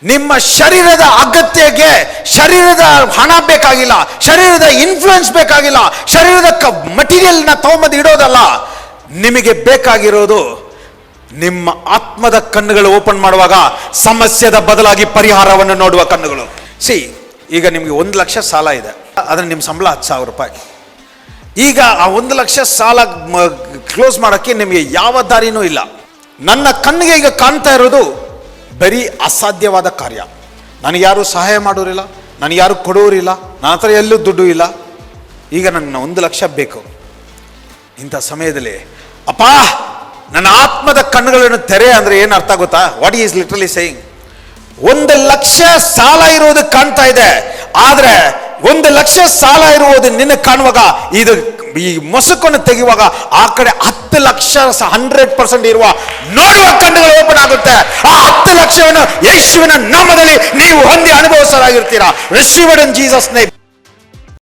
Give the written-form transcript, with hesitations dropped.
ನಿಮ್ಮ ಶರೀರದ ಅಗತ್ಯಕ್ಕೆ ಶರೀರದ ಹಣ ಬೇಕಾಗಿಲ್ಲ, ಶರೀರದ ಇನ್ಫ್ಲುಯೆನ್ಸ್ ಬೇಕಾಗಿಲ್ಲ, ಶರೀರದ ಮಟೀರಿಯಲ್ನ ತಗೊಂಬಂದು ಇಡೋದಲ್ಲ. ನಿಮಗೆ ಬೇಕಾಗಿರೋದು ನಿಮ್ಮ ಆತ್ಮದ ಕಣ್ಣುಗಳು ಓಪನ್ ಮಾಡುವಾಗ ಸಮಸ್ಯೆದ ಬದಲಾಗಿ ಪರಿಹಾರವನ್ನು ನೋಡುವ ಕಣ್ಣುಗಳು. ಈಗ ನಿಮಗೆ 1 ಲಕ್ಷ ಸಾಲ ಇದೆ, ಆದರೆ ನಿಮ್ಮ ಸಂಬಳ 10,000 ರೂಪಾಯಿ. ಈಗ ಆ 1 ಲಕ್ಷ ಸಾಲ ಕ್ಲೋಸ್ ಮಾಡೋಕ್ಕೆ ನಿಮಗೆ ಯಾವ ದಾರಿನೂ ಇಲ್ಲ. ನನ್ನ ಕಣ್ಣಿಗೆ ಈಗ ಕಾಣ್ತಾ ಇರೋದು ಬರೀ ಅಸಾಧ್ಯವಾದ ಕಾರ್ಯ. ನನಗೆ ಯಾರು ಸಹಾಯ ಮಾಡೋರಿಲ್ಲ, ನನಗೆ ಯಾರು ಕೊಡೋರಿಲ್ಲ, ನನ್ನ ಹತ್ರ ಎಲ್ಲೂ ದುಡ್ಡು ಇಲ್ಲ. ಈಗ ನನ್ನ 1 ಲಕ್ಷ ಬೇಕು. ಇಂಥ ಸಮಯದಲ್ಲಿ ಅಪ್ಪ ನನ್ನ ಆತ್ಮದ ಕಣ್ಣುಗಳನ್ನು ತೆರೆ ಅಂದರೆ ಏನು ಅರ್ಥ ಗೊತ್ತಾ? What is literally saying, 1 lakh ಸಾಲ ಇರುವುದು ಕಾಣ್ತಾ ಇದೆ, ಆದರೆ 1 ಲಕ್ಷ ಸಾಲ ಇರುವುದು ನಿನ್ನ ಕಾಣುವಾಗ ಇದು ಈ ಮೊಸಕನ್ನು ತೆಗೆಯುವಾಗ ಆ ಕಡೆ 10 ಲಕ್ಷ 100% ಇರುವ ನೋಡುವ ಕಣ್ಣುಗಳು ಓಪನ್ ಆಗುತ್ತೆ. ಆ 10 ಲಕ್ಷವನ್ನು ಯೇಸುವಿನ ನಾಮದಲ್ಲಿ ನೀವು ಹೊಂದಿ ಅನುಭವಿಸಲಾಗಿರ್ತೀರಾ. Receive it in Jesus name.